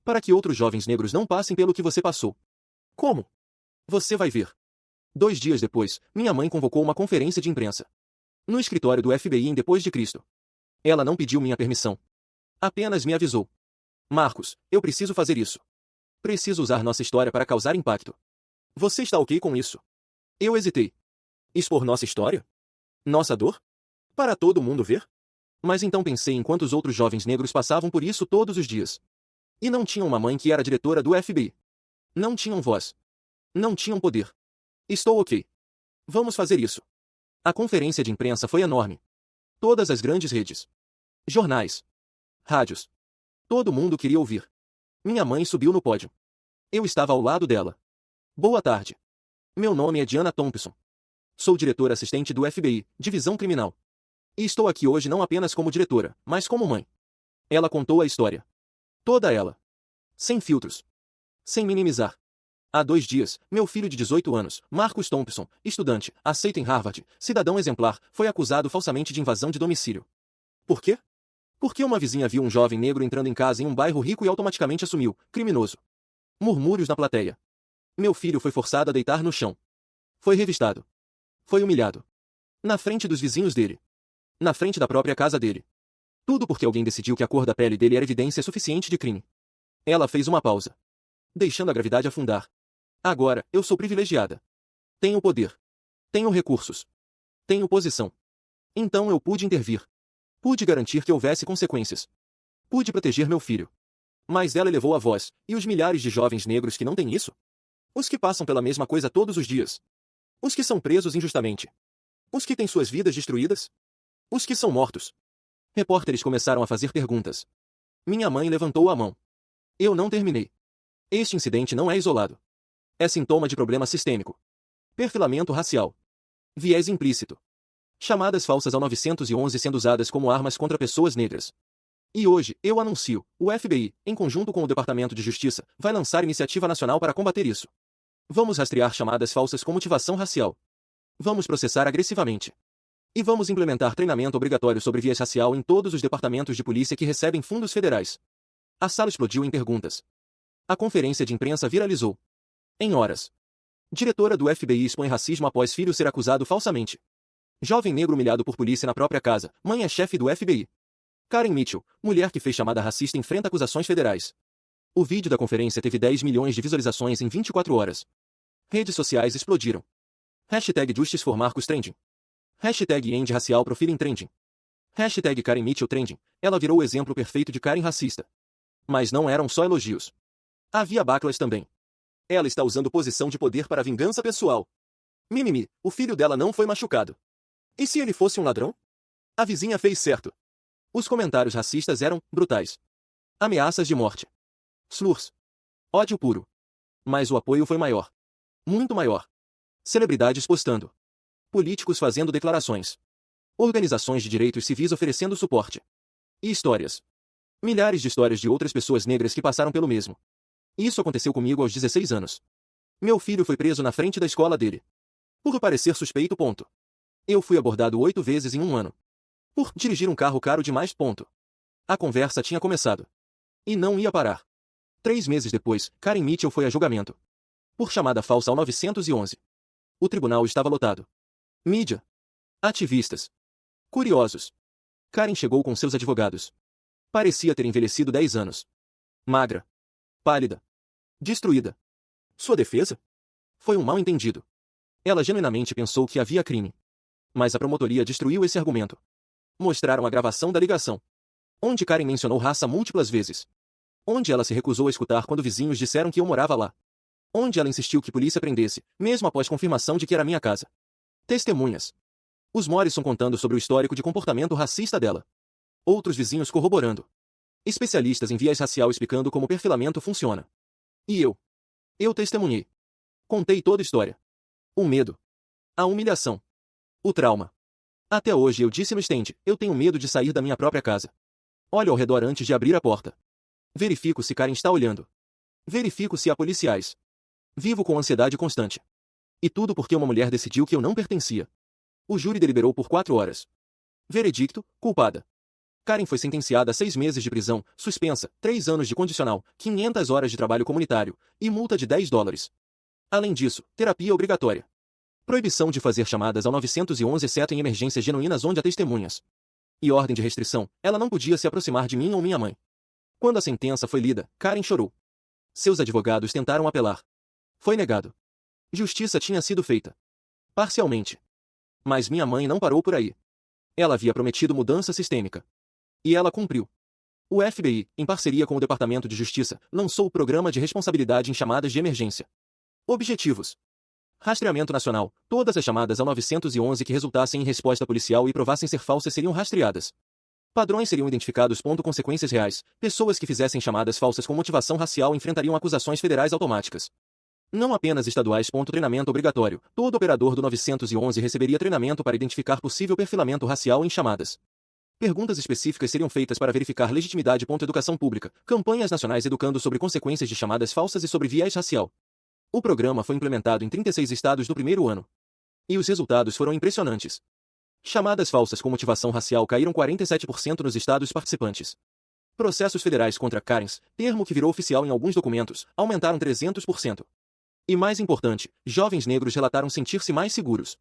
Para que outros jovens negros não passem pelo que você passou. Como? Você vai ver. 2 dias depois, minha mãe convocou uma conferência de imprensa. No escritório do FBI em Depois de Cristo. Ela não pediu minha permissão. Apenas me avisou. Marcos, eu preciso fazer isso. Preciso usar nossa história para causar impacto. Você está ok com isso? Eu hesitei. Expor nossa história? Nossa dor? Para todo mundo ver? Mas então pensei em quantos outros jovens negros passavam por isso todos os dias. E não tinham uma mãe que era diretora do FBI. Não tinham voz. Não tinham poder. Estou ok. Vamos fazer isso. A conferência de imprensa foi enorme. Todas as grandes redes. Jornais. Rádios. Todo mundo queria ouvir. Minha mãe subiu no pódio. Eu estava ao lado dela. Boa tarde. Meu nome é Diana Thompson. Sou diretora assistente do FBI, Divisão Criminal. E estou aqui hoje não apenas como diretora, mas como mãe. Ela contou a história. Toda ela. Sem filtros. Sem minimizar. Há 2 dias, meu filho de 18 anos, Marcus Thompson, estudante, aceito em Harvard, cidadão exemplar, foi acusado falsamente de invasão de domicílio. Por quê? Porque uma vizinha viu um jovem negro entrando em casa em um bairro rico e automaticamente assumiu, criminoso. Murmúrios na plateia. Meu filho foi forçado a deitar no chão. Foi revistado. Foi humilhado. Na frente dos vizinhos dele. Na frente da própria casa dele. Tudo porque alguém decidiu que a cor da pele dele era evidência suficiente de crime. Ela fez uma pausa. Deixando a gravidade afundar. Agora, eu sou privilegiada. Tenho poder. Tenho recursos. Tenho posição. Então eu pude intervir. Pude garantir que houvesse consequências. Pude proteger meu filho. Mas ela elevou a voz, e os milhares de jovens negros que não têm isso? Os que passam pela mesma coisa todos os dias. Os que são presos injustamente. Os que têm suas vidas destruídas. Os que são mortos. Repórteres começaram a fazer perguntas. Minha mãe levantou a mão. Eu não terminei. Este incidente não é isolado. É sintoma de problema sistêmico. Perfilamento racial. Viés implícito. Chamadas falsas ao 911 sendo usadas como armas contra pessoas negras. E hoje, eu anuncio, o FBI, em conjunto com o Departamento de Justiça, vai lançar iniciativa nacional para combater isso. Vamos rastrear chamadas falsas com motivação racial. Vamos processar agressivamente. E vamos implementar treinamento obrigatório sobre viés racial em todos os departamentos de polícia que recebem fundos federais. A sala explodiu em perguntas. A conferência de imprensa viralizou. Em horas. Diretora do FBI expõe racismo após filho ser acusado falsamente. Jovem negro humilhado por polícia na própria casa, mãe é chefe do FBI. Karen Mitchell, mulher que fez chamada racista enfrenta acusações federais. O vídeo da conferência teve 10 milhões de visualizações em 24 horas. Redes sociais explodiram. Hashtag Justice for Marcus trending. Hashtag End Racial Profiling trending. Hashtag Karen Mitchell trending. Ela virou o exemplo perfeito de Karen racista. Mas não eram só elogios. Havia backlash também. Ela está usando posição de poder para vingança pessoal. Mimimi, o filho dela não foi machucado. E se ele fosse um ladrão? A vizinha fez certo. Os comentários racistas eram brutais. Ameaças de morte. Slurs. Ódio puro. Mas o apoio foi maior. Muito maior. Celebridades postando. Políticos fazendo declarações. Organizações de direitos civis oferecendo suporte. E histórias. Milhares de histórias de outras pessoas negras que passaram pelo mesmo. Isso aconteceu comigo aos 16 anos. Meu filho foi preso na frente da escola dele. Por parecer suspeito. Eu fui abordado 8 vezes em um ano. Por dirigir um carro caro demais. A conversa tinha começado. E não ia parar. 3 meses depois, Karen Mitchell foi a julgamento. Por chamada falsa ao 911. O tribunal estava lotado. Mídia. Ativistas. Curiosos. Karen chegou com seus advogados. Parecia ter envelhecido 10 anos. Magra. Pálida. Destruída. Sua defesa? Foi um mal-entendido. Ela genuinamente pensou que havia crime. Mas a promotoria destruiu esse argumento. Mostraram a gravação da ligação, onde Karen mencionou raça múltiplas vezes. Onde ela se recusou a escutar quando vizinhos disseram que eu morava lá. Onde ela insistiu que polícia prendesse, mesmo após confirmação de que era minha casa. Testemunhas. Os Morrison contando sobre o histórico de comportamento racista dela. Outros vizinhos corroborando. Especialistas em viés racial explicando como o perfilamento funciona. E eu? Eu testemunhei. Contei toda a história. O medo. A humilhação. O trauma. Até hoje eu disse no stand, eu tenho medo de sair da minha própria casa. Olho ao redor antes de abrir a porta. Verifico se Karen está olhando. Verifico se há policiais. Vivo com ansiedade constante. E tudo porque uma mulher decidiu que eu não pertencia. O júri deliberou por 4 horas. Veredicto, culpada. Karen foi sentenciada a 6 meses de prisão, suspensa, 3 anos de condicional, 500 horas de trabalho comunitário e multa de $10. Além disso, terapia obrigatória. Proibição de fazer chamadas ao 911 exceto em emergências genuínas onde há testemunhas. E ordem de restrição, ela não podia se aproximar de mim ou minha mãe. Quando a sentença foi lida, Karen chorou. Seus advogados tentaram apelar. Foi negado. Justiça tinha sido feita. Parcialmente. Mas minha mãe não parou por aí. Ela havia prometido mudança sistêmica. E ela cumpriu. O FBI, em parceria com o Departamento de Justiça, lançou o Programa de Responsabilidade em Chamadas de Emergência. Objetivos. Rastreamento nacional. Todas as chamadas ao 911 que resultassem em resposta policial e provassem ser falsas seriam rastreadas. Padrões seriam identificados. Consequências reais. Pessoas que fizessem chamadas falsas com motivação racial enfrentariam acusações federais automáticas. Não apenas estaduais. Treinamento obrigatório. Todo operador do 911 receberia treinamento para identificar possível perfilamento racial em chamadas. Perguntas específicas seriam feitas para verificar legitimidade. Educação pública. Campanhas nacionais educando sobre consequências de chamadas falsas e sobre viés racial. O programa foi implementado em 36 estados do primeiro ano. E os resultados foram impressionantes. Chamadas falsas com motivação racial caíram 47% nos estados participantes. Processos federais contra Karens, termo que virou oficial em alguns documentos, aumentaram 300%. E mais importante, jovens negros relataram sentir-se mais seguros.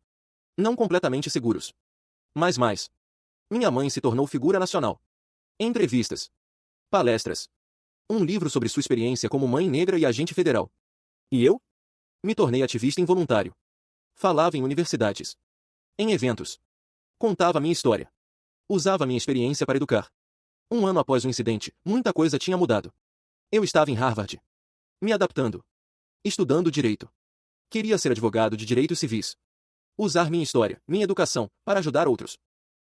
Não completamente seguros. Mas mais. Minha mãe se tornou figura nacional. Entrevistas. Palestras. Um livro sobre sua experiência como mãe negra e agente federal. E eu? Me tornei ativista involuntário. Falava em universidades. Em eventos. Contava minha história. Usava minha experiência para educar. 1 ano após o incidente, muita coisa tinha mudado. Eu estava em Harvard. Me adaptando. Estudando direito. Queria ser advogado de direitos civis. Usar minha história, minha educação, para ajudar outros.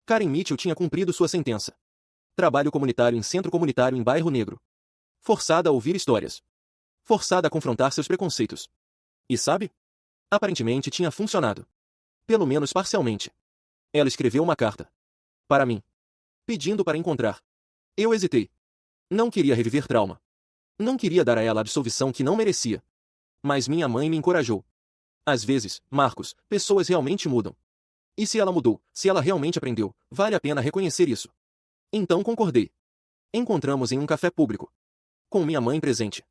Karen Mitchell tinha cumprido sua sentença. Trabalho comunitário em centro comunitário em bairro negro. Forçada a ouvir histórias. Forçada a confrontar seus preconceitos. E sabe? Aparentemente tinha funcionado. Pelo menos parcialmente. Ela escreveu uma carta. Para mim. Pedindo para encontrar. Eu hesitei. Não queria reviver trauma. Não queria dar a ela a absolvição que não merecia. Mas minha mãe me encorajou. Às vezes, Marcos, pessoas realmente mudam. E se ela mudou, se ela realmente aprendeu, vale a pena reconhecer isso. Então concordei. Encontramos em um café público. Com minha mãe presente.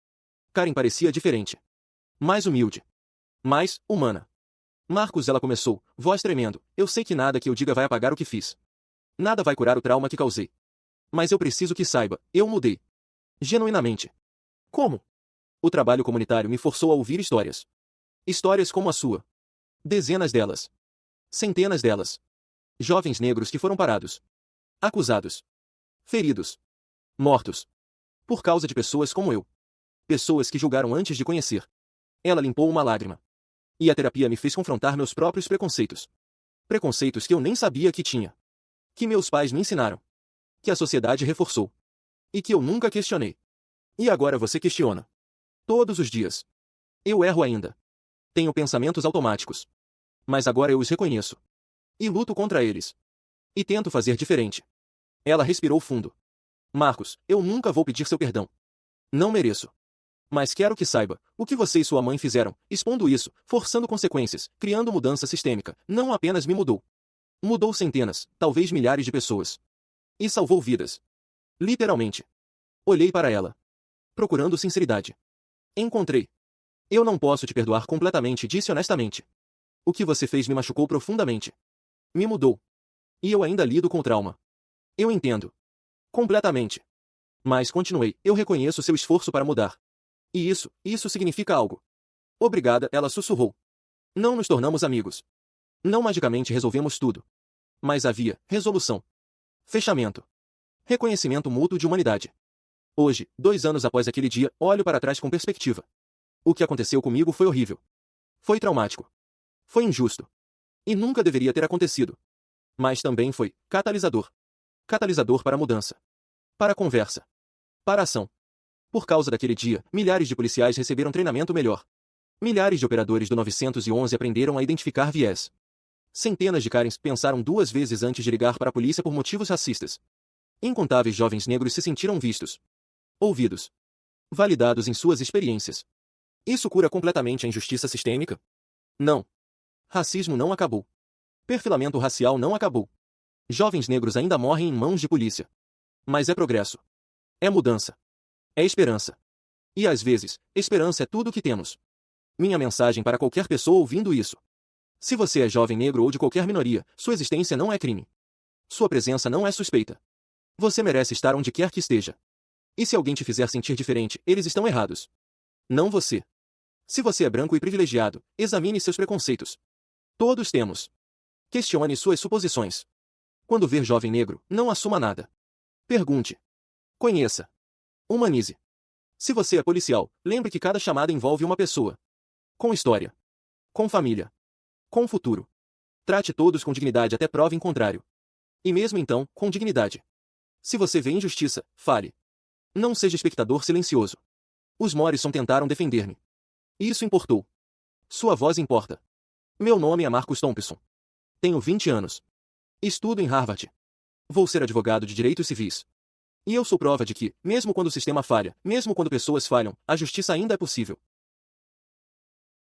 Karen parecia diferente. Mais humilde. Mais humana. Marcos, ela começou, voz tremendo, eu sei que nada que eu diga vai apagar o que fiz. Nada vai curar o trauma que causei. Mas eu preciso que saiba, eu mudei. Genuinamente. Como? O trabalho comunitário me forçou a ouvir histórias. Histórias como a sua. Dezenas delas. Centenas delas. Jovens negros que foram parados. Acusados. Feridos. Mortos. Por causa de pessoas como eu. Pessoas que julgaram antes de conhecer. Ela limpou uma lágrima. E a terapia me fez confrontar meus próprios preconceitos. Preconceitos que eu nem sabia que tinha. Que meus pais me ensinaram. Que a sociedade reforçou. E que eu nunca questionei. E agora você questiona. Todos os dias. Eu erro ainda. Tenho pensamentos automáticos. Mas agora eu os reconheço. E luto contra eles. E tento fazer diferente. Ela respirou fundo. Marcos, eu nunca vou pedir seu perdão. Não mereço. Mas quero que saiba, o que você e sua mãe fizeram, expondo isso, forçando consequências, criando mudança sistêmica, não apenas me mudou. Mudou centenas, talvez milhares de pessoas. E salvou vidas. Literalmente. Olhei para ela. Procurando sinceridade. Encontrei. Eu não posso te perdoar completamente, disse honestamente. O que você fez me machucou profundamente. Me mudou. E eu ainda lido com o trauma. Eu entendo. Completamente. Mas continuei, eu reconheço seu esforço para mudar. E isso significa algo. Obrigada, ela sussurrou. Não nos tornamos amigos. Não magicamente resolvemos tudo. Mas havia resolução. Fechamento. Reconhecimento mútuo de humanidade. Hoje, 2 anos após aquele dia, olho para trás com perspectiva. O que aconteceu comigo foi horrível. Foi traumático. Foi injusto. E nunca deveria ter acontecido. Mas também foi catalisador. Catalisador para a mudança. Para a conversa. Para a ação. Por causa daquele dia, milhares de policiais receberam treinamento melhor. Milhares de operadores do 911 aprenderam a identificar viés. Centenas de Karens pensaram 2 vezes antes de ligar para a polícia por motivos racistas. Incontáveis jovens negros se sentiram vistos. Ouvidos. Validados em suas experiências. Isso cura completamente a injustiça sistêmica? Não. Racismo não acabou. Perfilamento racial não acabou. Jovens negros ainda morrem em mãos de polícia. Mas é progresso. É mudança. É esperança. E às vezes, esperança é tudo o que temos. Minha mensagem para qualquer pessoa ouvindo isso. Se você é jovem negro ou de qualquer minoria, sua existência não é crime. Sua presença não é suspeita. Você merece estar onde quer que esteja. E se alguém te fizer sentir diferente, eles estão errados. Não você. Se você é branco e privilegiado, examine seus preconceitos. Todos temos. Questione suas suposições. Quando ver jovem negro, não assuma nada. Pergunte. Conheça. Humanize. Se você é policial, lembre que cada chamada envolve uma pessoa. Com história. Com família. Com futuro. Trate todos com dignidade até prova em contrário. E mesmo então, com dignidade. Se você vê injustiça, fale. Não seja espectador silencioso. Os Morrison tentaram defender-me. Isso importou. Sua voz importa. Meu nome é Marcus Thompson. Tenho 20 anos. Estudo em Harvard. Vou ser advogado de direitos civis. E eu sou prova de que, mesmo quando o sistema falha, mesmo quando pessoas falham, a justiça ainda é possível.